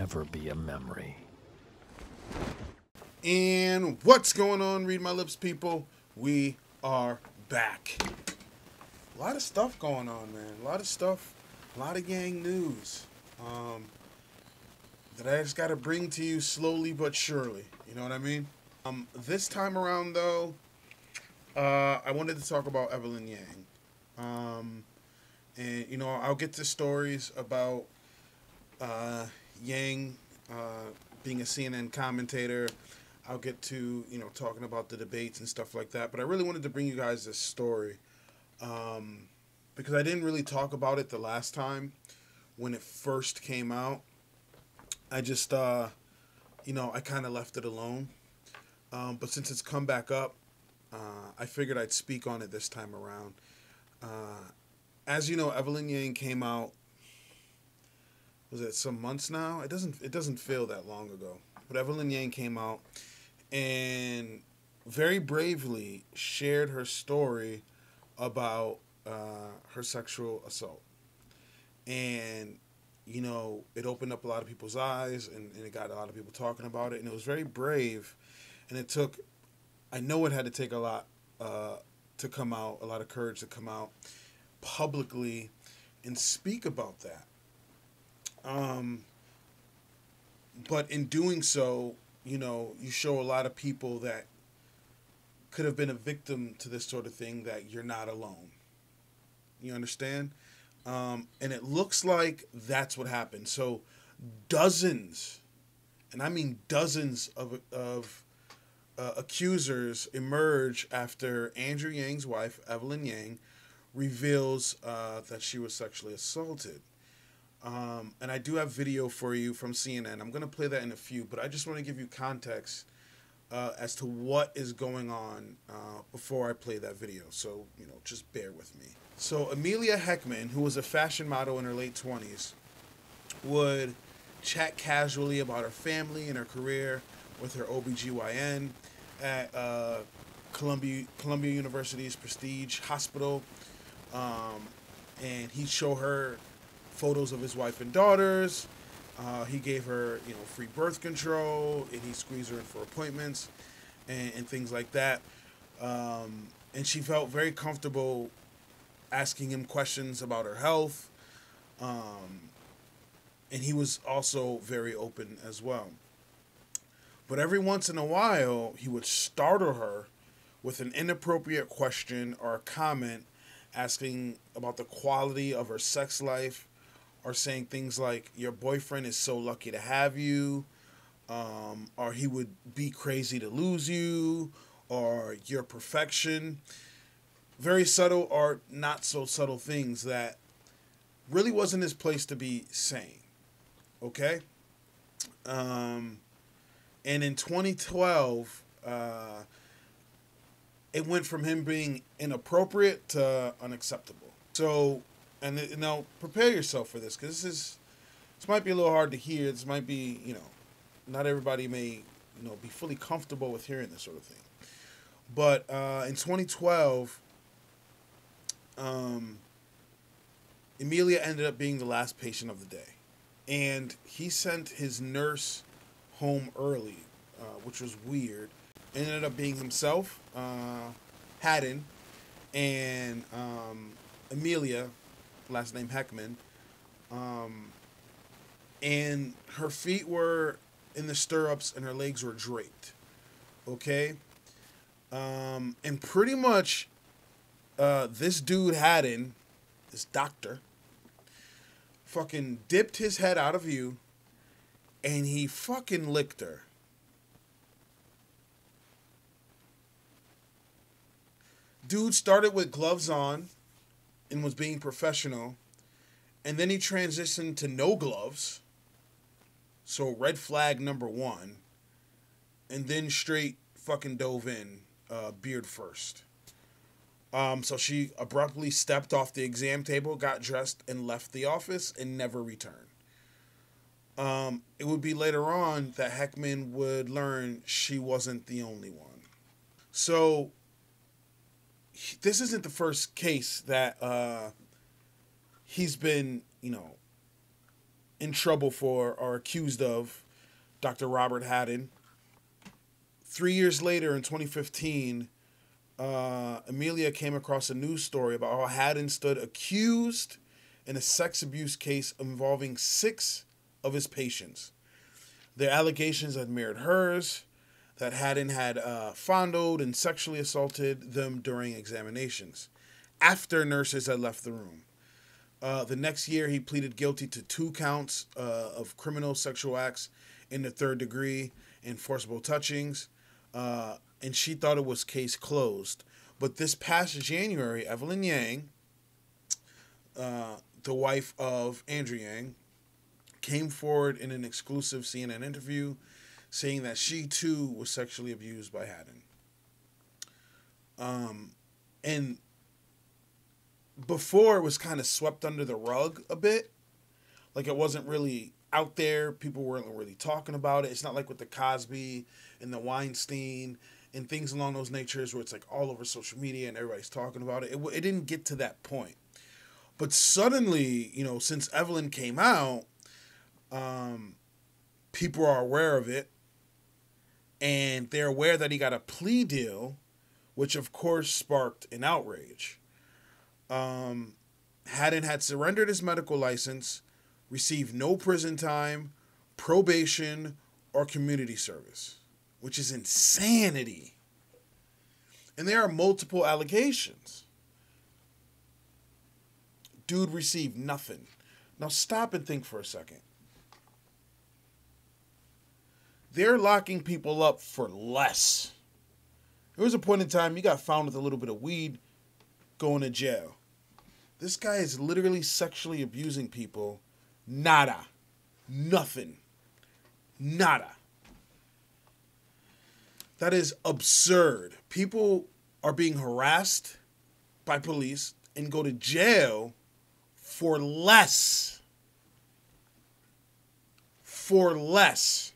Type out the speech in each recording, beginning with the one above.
never be a memory. And what's going on, Read My Lips people? We are back. A lot of stuff going on, man. A lot of stuff, a lot of gang news that I just got to bring to you slowly but surely. You know what I mean? This time around, though, I wanted to talk about Evelyn Yang. And, you know, I'll get to stories about Yang being a CNN commentator. I'll get to, you know, talking about the debates and stuff like that. But I really wanted to bring you guys this story because I didn't really talk about it the last time when it first came out. I just, you know, I kind of left it alone. But since it's come back up, I figured I'd speak on it this time around. As you know, Evelyn Yang came out, was it some months now? It doesn't feel that long ago. But Evelyn Yang came out and very bravely shared her story about her sexual assault. And, you know, it opened up a lot of people's eyes and it got a lot of people talking about it. And it was very brave. And it took, I know it had to take a lot to come out, a lot of courage to come out publicly and speak about that. But in doing so, you know, you show a lot of people that could have been a victim to this sort of thing that you're not alone. You understand? And it looks like that's what happened. So dozens, and I mean dozens of accusers emerge after andrewyang's wife, Evelyn Yang, reveals that she was sexually assaulted. And I do have video for you from CNN. I'm going to play that in a few, but I just want to give you context as to what is going on before I play that video. So, you know, just bear with me. So Amelia Heckman, who was a fashion model in her late 20s, would chat casually about her family and her career with her OB-GYN at Columbia University's Prestige Hospital. And he'd show her photos of his wife and daughters. He gave her, you know, free birth control, and he squeezed her in for appointments and things like that. And she felt very comfortable asking him questions about her health. And he was also very open as well. But every once in a while, he would startle her with an inappropriate question or a comment asking about the quality of her sex life, or saying things like, your boyfriend is so lucky to have you, or he would be crazy to lose you, or you're perfection. Very subtle or not so subtle things that really wasn't his place to be saying. Okay? And in 2012, it went from him being inappropriate to unacceptable. So, and you know, prepare yourself for this, because this might be a little hard to hear. This might be, you know, not everybody may, you know, be fully comfortable with hearing this sort of thing. But in 2012, Amelia ended up being the last patient of the day, and he sent his nurse home early, which was weird. It ended up being himself, Hadden, and Amelia, last name Heckman, and her feet were in the stirrups and her legs were draped. Okay? And pretty much this dude Hadden, this doctor, fucking dipped his head out of view and he fucking licked her. Dude started with gloves on and was being professional, and then he transitioned to no gloves, so red flag number one, and then straight fucking dove in, beard first. So she abruptly stepped off the exam table, got dressed, and left the office and never returned. It would be later on that Heckman would learn she wasn't the only one. So this isn't the first case that he's been, you know, in trouble for or accused of Dr. Robert Hadden. 3 years later, in 2015, Amelia came across a news story about how Hadden stood accused in a sex abuse case involving 6 of his patients. Their allegations had mirrored hers, that Hadden had fondled and sexually assaulted them during examinations, after nurses had left the room. The next year, he pleaded guilty to 2 counts of criminal sexual acts in the 3rd degree and forcible touchings, and she thought it was case closed. But this past January, Evelyn Yang, the wife of andrewyang, came forward in an exclusive CNN interview saying that she too was sexually abused by Hadden. And before, it was kind of swept under the rug a bit. Like, it wasn't really out there. People weren't really talking about it. It's not like with the Cosby and the Weinstein and things along those natures where it's like all over social media and everybody's talking about it. It didn't get to that point. But suddenly, you know, since Evelyn came out, people are aware of it. And they're aware that he got a plea deal, which of course sparked an outrage. Hadden had surrendered his medical license, received no prison time, probation, or community service, which is insanity. And there are multiple allegations. Dude received nothing. Now stop and think for a second. They're locking people up for less. There was a point in time you got found with a little bit of weed, going to jail. This guy is literally sexually abusing people. Nada. Nothing. Nada. That is absurd. People are being harassed by police and go to jail for less. For less.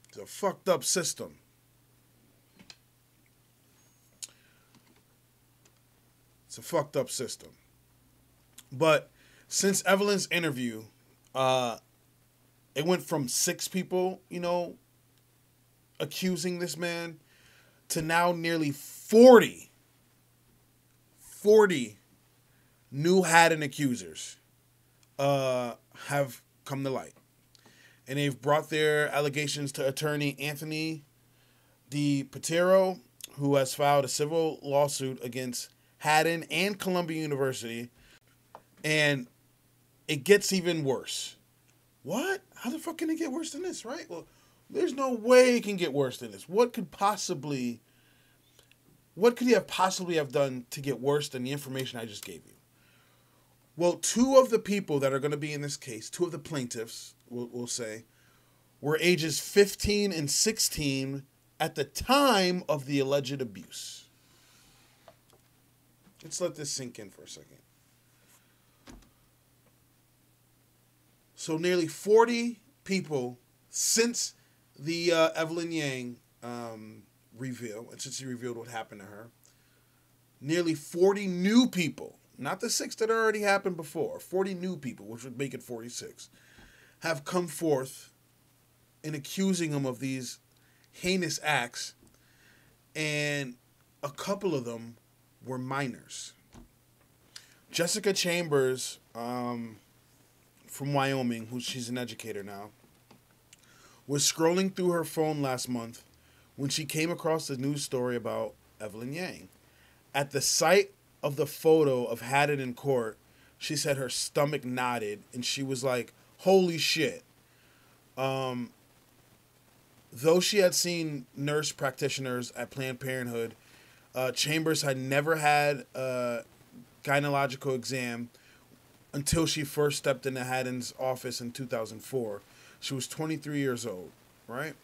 It's a fucked up system. It's a fucked up system. But since Evelyn's interview, it went from 6 people, you know, accusing this man to now nearly 40 new Hadden accusers have come to light. And they've brought their allegations to attorney Anthony DiPietro, who has filed a civil lawsuit against Hadden and Columbia University. And it gets even worse. What? How the fuck can it get worse than this, right? Well, there's no way it can get worse than this. What could he have possibly have done to get worse than the information I just gave you? Well, 2 of the people that are going to be in this case, 2 of the plaintiffs, we'll say, were ages 15 and 16 at the time of the alleged abuse. Let's let this sink in for a second. So nearly 40 people since the Evelyn Yang reveal, and since he revealed what happened to her, nearly 40 new people, not the 6 that already happened before, 40 new people, which would make it 46, have come forth in accusing him of these heinous acts, and a couple of them were minors. Jessica Chambers, from Wyoming, she's an educator now, was scrolling through her phone last month when she came across the news story about Evelyn Yang. At the sight of the photo of Hadden in court, she said her stomach knotted, and she was like, holy shit. Though she had seen nurse practitioners at Planned Parenthood, Chambers had never had a gynecological exam until she first stepped into Hadden's office in 2004. She was 23 years old, right?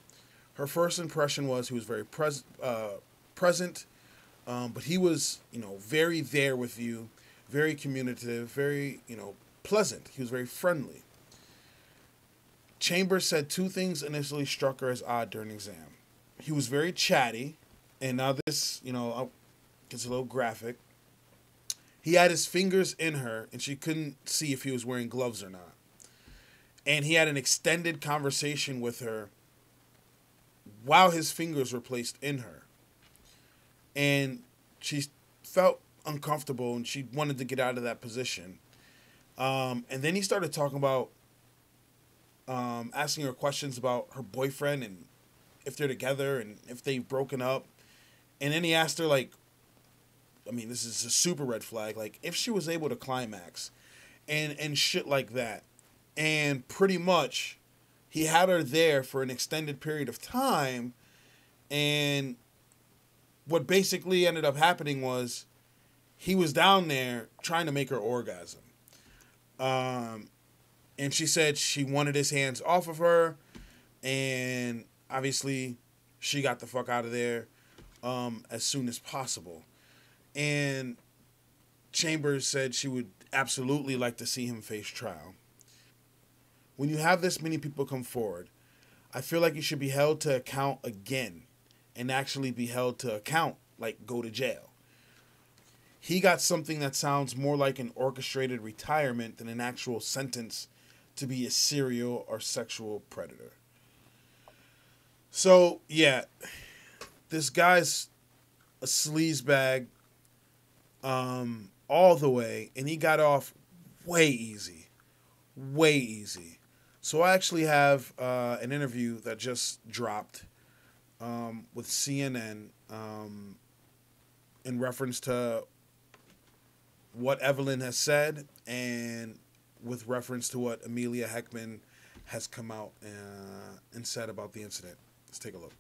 Her first impression was he was very present, but he was, very there with you, very communicative, very, pleasant. He was very friendly. Chambers said 2 things initially struck her as odd during the exam. He was very chatty, and now this, gets a little graphic. he had his fingers in her, and she couldn't see if he was wearing gloves or not. And he had an extended conversation with her while his fingers were placed in her. And she felt uncomfortable, and she wanted to get out of that position. And then he started talking about asking her questions about her boyfriend and if they're together and if they've broken up. And then he asked her, like, I mean, this is a super red flag, like, if she was able to climax and shit like that. And pretty much he had her there for an extended period of time. And what basically ended up happening was he was down there trying to make her orgasm. And she said she wanted his hands off of her. And obviously she got the fuck out of there as soon as possible. And Chambers said she would absolutely like to see him face trial. When you have this many people come forward, I feel like you should be held to account again and actually be held to account, like go to jail. He got something that sounds more like an orchestrated retirement than an actual sentence to be a serial or sexual predator. So, yeah, this guy's a sleazebag all the way, and he got off way easy. Way easy. So I actually have an interview that just dropped with CNN in reference to what Evelyn has said and with reference to what Amelia Heckman has come out and said about the incident. Let's take a look.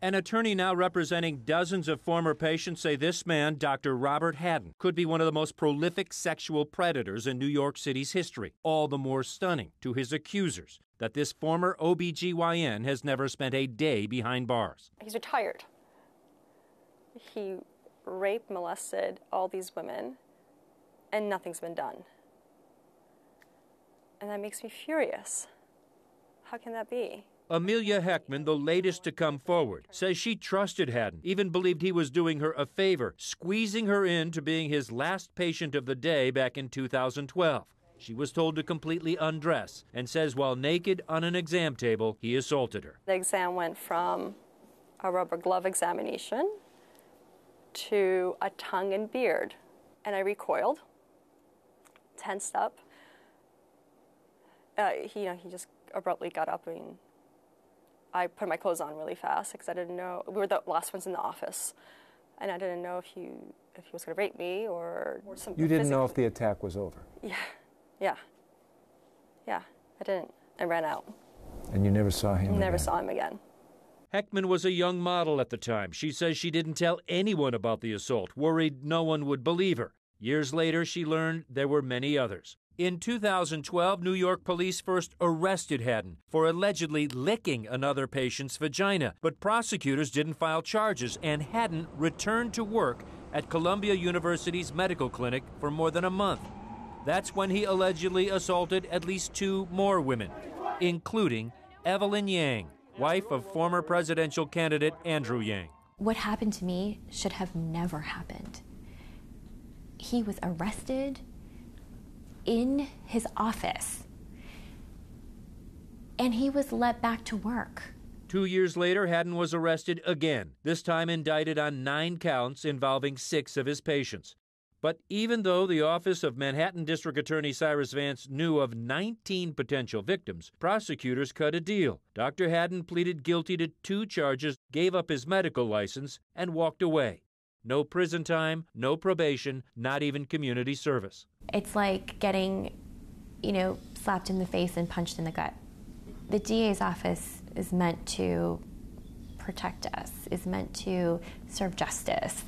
An attorney now representing dozens of former patients say this man, Dr. Robert Hadden, could be one of the most prolific sexual predators in New York City's history. All the more stunning to his accusers that this former OB-GYN has never spent a day behind bars. He's retired. He raped, molested all these women, and nothing's been done. And that makes me furious. How can that be? Amelia Heckman, the latest to come forward, says she trusted Hadden, even believed he was doing her a favor, squeezing her into being his last patient of the day back in 2012. She was told to completely undress and says while naked on an exam table, he assaulted her. The exam went from a rubber glove examination to a tongue and beard. And I recoiled, tensed up. He just abruptly got up, and I put my clothes on really fast because I didn't know, we were the last ones in the office, and I didn't know if he was going to rape me or something. You didn't know if the attack was over? Yeah, I didn't. I ran out. And you never saw him again? Never saw him again. Heckman was a young model at the time. She says she didn't tell anyone about the assault, worried no one would believe her. Years later, she learned there were many others. In 2012, New York police first arrested Hadden for allegedly licking another patient's vagina, but prosecutors didn't file charges, and Hadden returned to work at Columbia University's medical clinic for more than a month. That's when he allegedly assaulted at least 2 more women, including Evelyn Yang, wife of former presidential candidate Andrew Yang. What happened to me should have never happened. He was arrested in his office, and he was let back to work. 2 years later, Hadden was arrested again, this time indicted on 9 counts involving 6 of his patients. But even though the office of Manhattan District Attorney Cyrus Vance knew of 19 potential victims, prosecutors cut a deal. Dr. Hadden pleaded guilty to 2 charges, gave up his medical license, and walked away. No prison time, no probation, not even community service. It's like getting, slapped in the face and punched in the gut. The DA's office is meant to protect us, is meant to serve justice,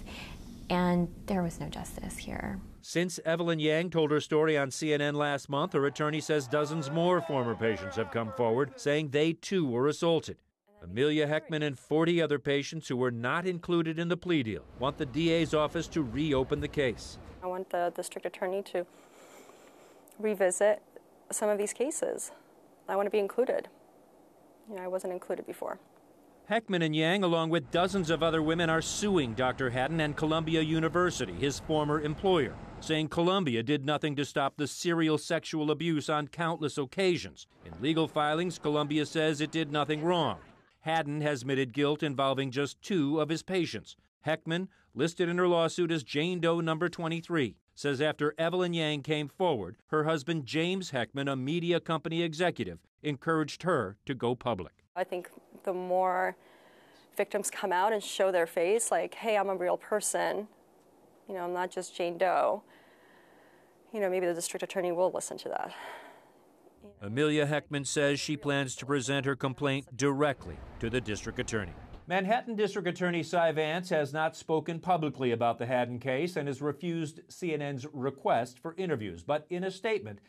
and there was no justice here. Since Evelyn Yang told her story on CNN last month, her attorney says dozens more former patients have come forward, saying they too were assaulted. Amelia Heckman and 40 other patients who were not included in the plea deal want the DA's office to reopen the case. I want the district attorney to revisit some of these cases. I want to be included. I wasn't included before. Heckman and Yang, along with dozens of other women, are suing Dr. Hadden and Columbia University, his former employer, saying Columbia did nothing to stop the serial sexual abuse on countless occasions. In legal filings, Columbia says it did nothing wrong. Hadden has admitted guilt involving just 2 of his patients. Heckman, listed in her lawsuit as Jane Doe number 23, says after Evelyn Yang came forward, her husband James Heckman, a media company executive, encouraged her to go public. I think the more victims come out and show their face, like, hey, I'm a real person, I'm not just Jane Doe, maybe the district attorney will listen to that. Amelia Heckman says she plans to present her complaint directly to the district attorney. Manhattan District Attorney Cy Vance has not spoken publicly about the Hadden case and has refused CNN's request for interviews. But in a statement,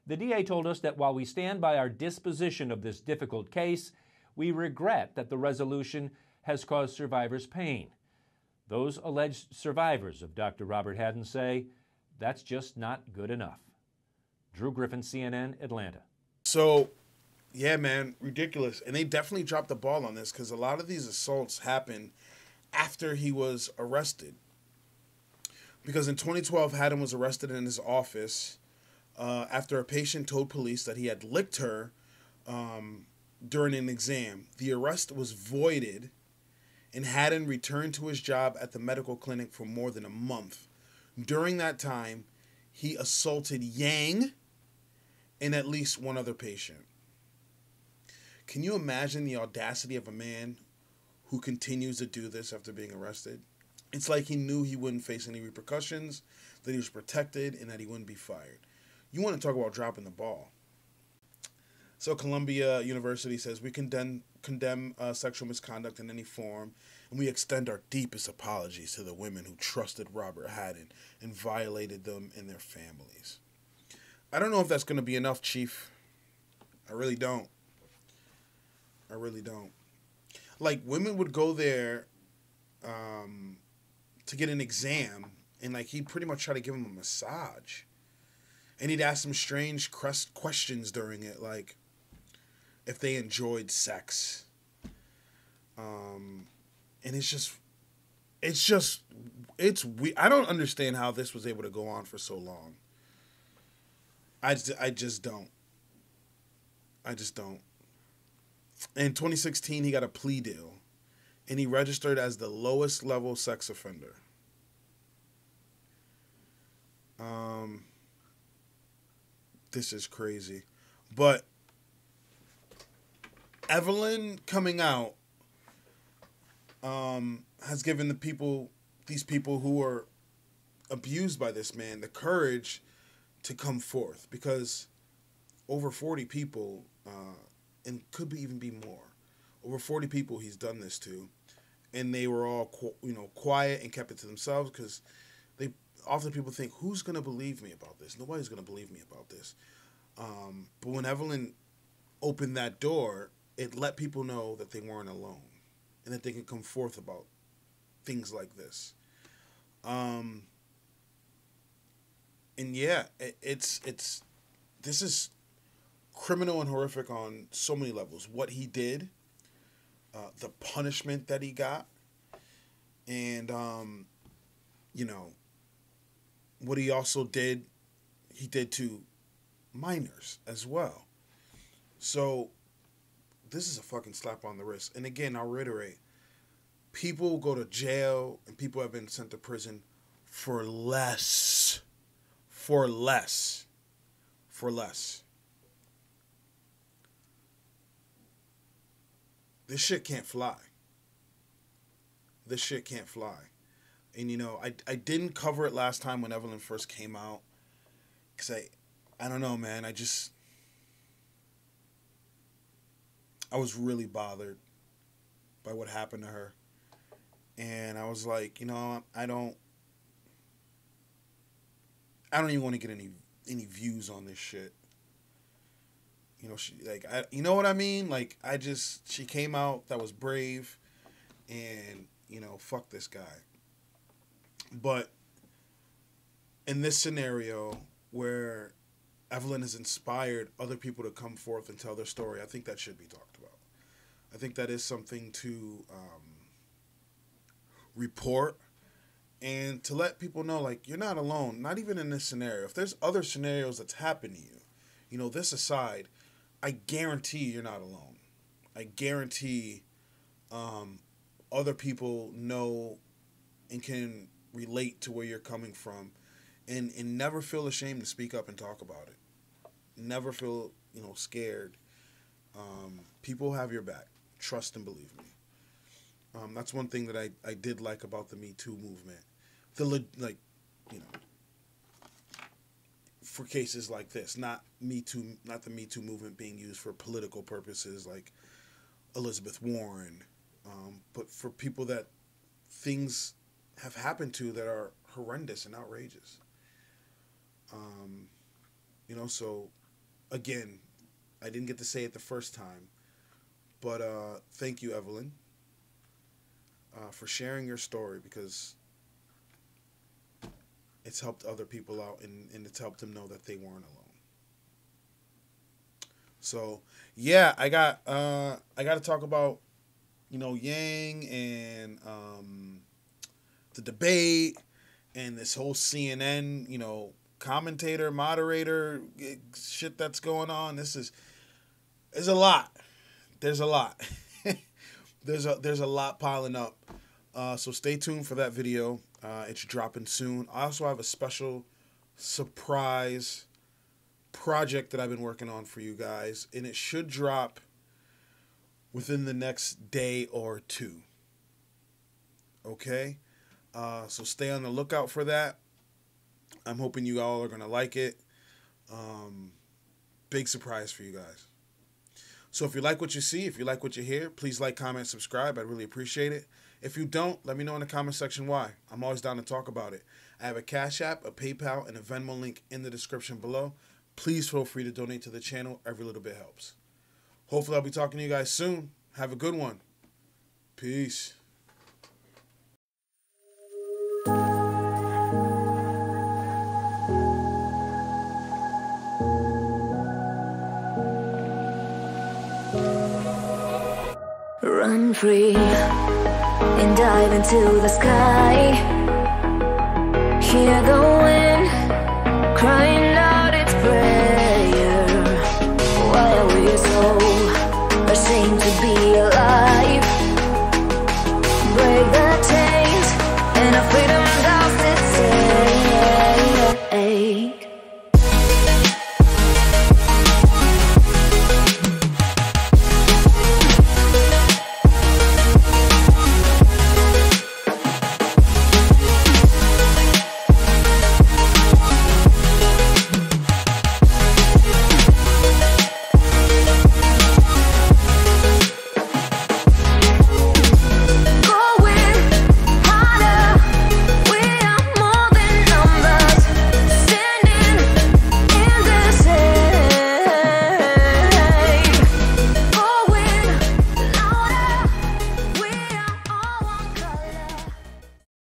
the DA told us that while we stand by our disposition of this difficult case, we regret that the resolution has caused survivors pain. Those alleged survivors of Dr. Robert Hadden say that's just not good enough. Drew Griffin, CNN, Atlanta. So, yeah, man, ridiculous. And they definitely dropped the ball on this because a lot of these assaults happened after he was arrested. Because in 2012, Hadden was arrested in his office after a patient told police that he had licked her during an exam. The arrest was voided, and Hadden returned to his job at the medical clinic for more than a month. During that time, he assaulted Yang and at least one other patient. Can you imagine the audacity of a man who continues to do this after being arrested? It's like he knew he wouldn't face any repercussions, that he was protected, and that he wouldn't be fired. You want to talk about dropping the ball. So Columbia University says, we condemn sexual misconduct in any form, and we extend our deepest apologies to the women who trusted Robert Hadden and violated them and their families. I don't know if that's going to be enough, Chief. I really don't. I really don't. Like, women would go there to get an exam, and, like, he'd pretty much try to give them a massage. And he'd ask them strange questions during it, like if they enjoyed sex. And it's weird. I don't understand how this was able to go on for so long. I just don't. In 2016, he got a plea deal, and he registered as the lowest level sex offender. This is crazy. But Evelyn coming out has given these people who are abused by this man the courage to come forth, because over 40 people, and could even be more, over 40 people he's done this to, and they were all quiet and kept it to themselves, because often people think, who's going to believe me about this? Nobody's going to believe me about this. But when Evelyn opened that door, it let people know that they weren't alone and that they can come forth about things like this. And yeah, this is criminal and horrific on so many levels. What he did, the punishment that he got, and what he also did, he did to minors as well. So this is a fucking slap on the wrist. And again, I'll reiterate, people go to jail and people have been sent to prison for less. For less. This shit can't fly. And, I didn't cover it last time when Evelyn first came out. Because I don't know, man. I was really bothered by what happened to her. And I was like, I don't even want to get any views on this shit. She you know what I mean? Like, she came out, that was brave, and, fuck this guy. But in this scenario where Evelyn has inspired other people to come forth and tell their story, I think that should be talked about. I think that is something to report and to let people know, like, you're not alone, not even in this scenario. If there's other scenarios that's happened to you, you know, this aside, I guarantee you're not alone. I guarantee other people know and can relate to where you're coming from, and never feel ashamed to speak up and talk about it. Never feel, you know, scared. People have your back. Trust and believe me. That's one thing that I did like about the Me Too movement. For cases like this, not the Me Too movement being used for political purposes like Elizabeth Warren, but for people that things have happened to that are horrendous and outrageous. You know, so again, I didn't get to say it the first time, but thank you, Evelyn, for sharing your story, because it's helped other people out, and it's helped them know that they weren't alone. So yeah, I got to talk about, you know, Yang and the debate and this whole CNN, you know, commentator, moderator shit that's going on. There's a lot. There's a lot. there's a lot piling up. So stay tuned for that video. It's dropping soon. I also have a special surprise project that I've been working on for you guys, and it should drop within the next day or two. Okay? So stay on the lookout for that. I'm hoping you all are going to like it. Big surprise for you guys. So if you like what you see, if you like what you hear, please like, comment, subscribe. I'd really appreciate it. If you don't, let me know in the comment section why. I'm always down to talk about it. I have a Cash App, a PayPal, and a Venmo link in the description below. Please feel free to donate to the channel. Every little bit helps. Hopefully I'll be talking to you guys soon. Have a good one. Peace. Run free and dive into the sky. Hear the wind crying.